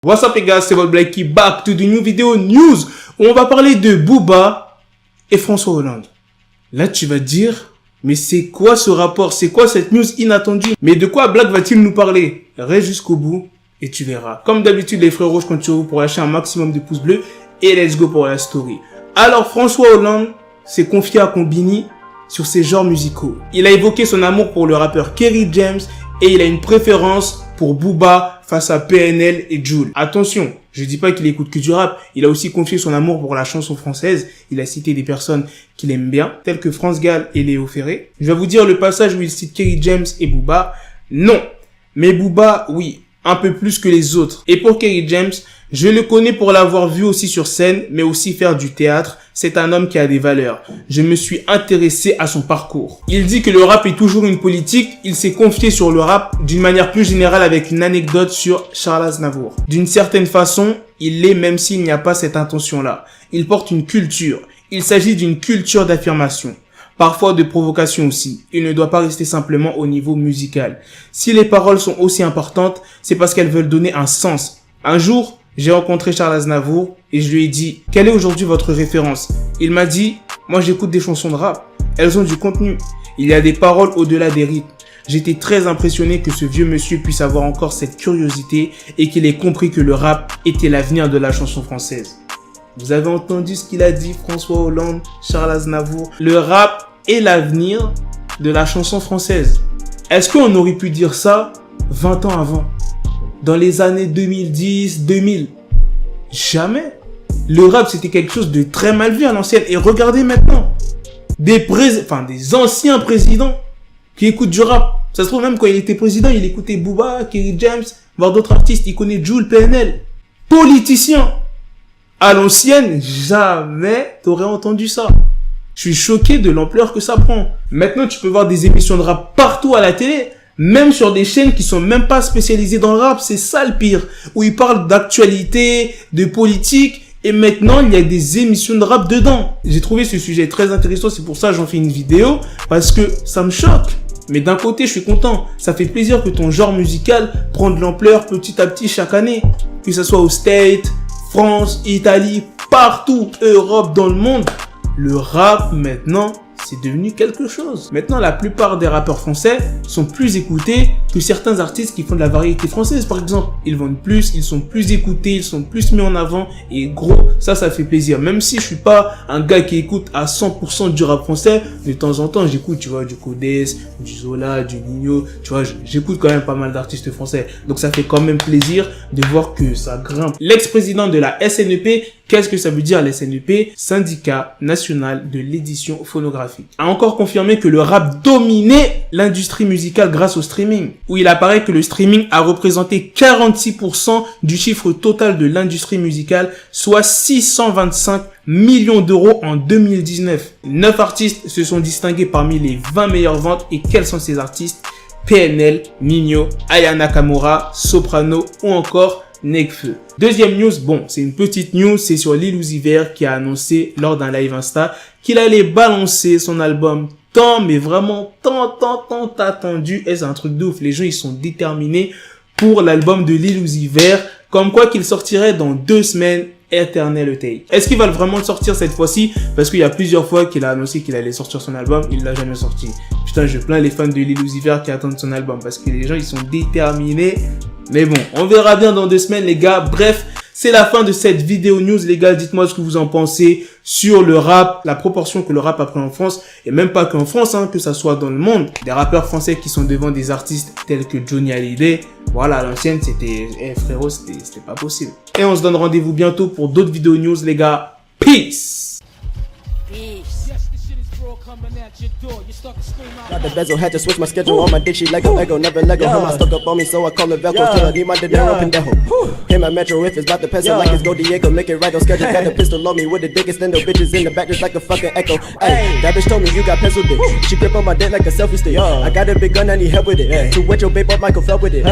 What's up les gars, c'est votre Blackie back to the new video news où on va parler de Booba et François Hollande. Là tu vas te dire, mais c'est quoi ce rapport? C'est quoi cette news inattendue? Mais de quoi Black va-t-il nous parler? Reste jusqu'au bout et tu verras. Comme d'habitude les frérots, je compte sur vous pour lâcher un maximum de pouces bleus et let's go pour la story. Alors François Hollande s'est confié à Combini sur ses genres musicaux. Il a évoqué son amour pour le rappeur Kerry James et il a une préférence pour Booba face à PNL et Jul. Attention, je dis pas qu'il écoute que du rap, il a aussi confié son amour pour la chanson française. Il a cité des personnes qu'il aime bien, telles que France Gall et Léo Ferré. Je vais vous dire le passage où il cite Kerry James et Booba. Non, mais Booba, oui, un peu plus que les autres. Et pour Kerry James, je le connais pour l'avoir vu aussi sur scène, mais aussi faire du théâtre. C'est un homme qui a des valeurs. Je me suis intéressé à son parcours. Il dit que le rap est toujours une politique. Il s'est confié sur le rap d'une manière plus générale avec une anecdote sur Charles Aznavour. D'une certaine façon, il l'est même s'il n'y a pas cette intention-là. Il porte une culture. Il s'agit d'une culture d'affirmation. Parfois de provocation aussi. Il ne doit pas rester simplement au niveau musical. Si les paroles sont aussi importantes, c'est parce qu'elles veulent donner un sens. Un jour, j'ai rencontré Charles Aznavour et je lui ai dit « Quelle est aujourd'hui votre référence ?» Il m'a dit « Moi j'écoute des chansons de rap. Elles ont du contenu. Il y a des paroles au-delà des rythmes. » J'étais très impressionné que ce vieux monsieur puisse avoir encore cette curiosité et qu'il ait compris que le rap était l'avenir de la chanson française. Vous avez entendu ce qu'il a dit, François Hollande, Charles Aznavour. Le rap est l'avenir de la chanson française. Est-ce qu'on aurait pu dire ça 20 ans avant? Dans les années 2010, 2000. Jamais. Le rap, c'était quelque chose de très mal vu à l'ancienne. Et regardez maintenant. Des anciens présidents qui écoutent du rap. Ça se trouve même quand il était président, il écoutait Booba, Kerry James, voire d'autres artistes. Il connaît Jul, PNL. Politicien. À l'ancienne, jamais t'aurais entendu ça. Je suis choqué de l'ampleur que ça prend. Maintenant, tu peux voir des émissions de rap partout à la télé. Même sur des chaînes qui sont même pas spécialisées dans le rap, c'est ça le pire. Où ils parlent d'actualité, de politique, et maintenant il y a des émissions de rap dedans. J'ai trouvé ce sujet très intéressant, c'est pour ça que j'en fais une vidéo, parce que ça me choque. Mais d'un côté, je suis content. Ça fait plaisir que ton genre musical prenne de l'ampleur petit à petit chaque année. Que ce soit aux States, France, Italie, partout, Europe, dans le monde. Le rap maintenant, c'est devenu quelque chose. Maintenant, la plupart des rappeurs français sont plus écoutés que certains artistes qui font de la variété française, par exemple. Ils vendent plus, ils sont plus écoutés, ils sont plus mis en avant. Et gros, ça fait plaisir. Même si je suis pas un gars qui écoute à 100% du rap français, de temps en temps, j'écoute, tu vois, du Codez, du Zola, du Nino. Tu vois, j'écoute quand même pas mal d'artistes français. Donc, ça fait quand même plaisir de voir que ça grimpe. L'ex-président de la SNEP, qu'est-ce que ça veut dire la SNEP? Syndicat national de l'édition phonographique. A encore confirmé que le rap dominait l'industrie musicale grâce au streaming. Où il apparaît que le streaming a représenté 46% du chiffre total de l'industrie musicale, soit 625 millions d'euros en 2019. 9 artistes se sont distingués parmi les 20 meilleures ventes. Et quels sont ces artistes? PNL, Nino, Aya Nakamura, Soprano ou encore Nekfeu. Deuxième news, bon, c'est une petite news, c'est sur Lil Uzi Vert qui a annoncé lors d'un live Insta qu'il allait balancer son album mais vraiment tant attendu. Et c'est un truc de ouf, les gens ils sont déterminés pour l'album de Lil Uzi Vert, comme quoi qu'il sortirait dans 2 semaines. Eternal Take. Est-ce qu'il va vraiment le sortir cette fois-ci? Parce qu'il y a plusieurs fois qu'il a annoncé qu'il allait sortir son album, il l'a jamais sorti. Putain, je plains les fans de Lil Uzi Vert qui attendent son album parce que les gens ils sont déterminés. Mais bon, on verra bien dans 2 semaines les gars. Bref, c'est la fin de cette vidéo news les gars. Dites-moi ce que vous en pensez sur le rap, la proportion que le rap a pris en France, et même pas qu'en France, hein, que ça soit dans le monde. Des rappeurs français qui sont devant des artistes tels que Johnny Hallyday. Voilà, à l'ancienne c'était, frérot, c'était pas possible. Et on se donne rendez-vous bientôt pour d'autres vidéos news les gars. Peace. Got the bezel, had to switch my schedule. On my dick, she like a Lego, never Lego. Him, I stuck up on me, so I call it Velcro. Till I need my dinero pendejo. Him, my metro, if it's about the peso, like it's Go Diego, make it right on schedule. Got the pistol on me with the dick, extend the bitches in the back, just like a fucking echo. Hey, that bitch told me you got pencil dick. She grip on my dick like a selfie stick. I got a big gun, I need help with it. To wet your babe up, Michael fell with it.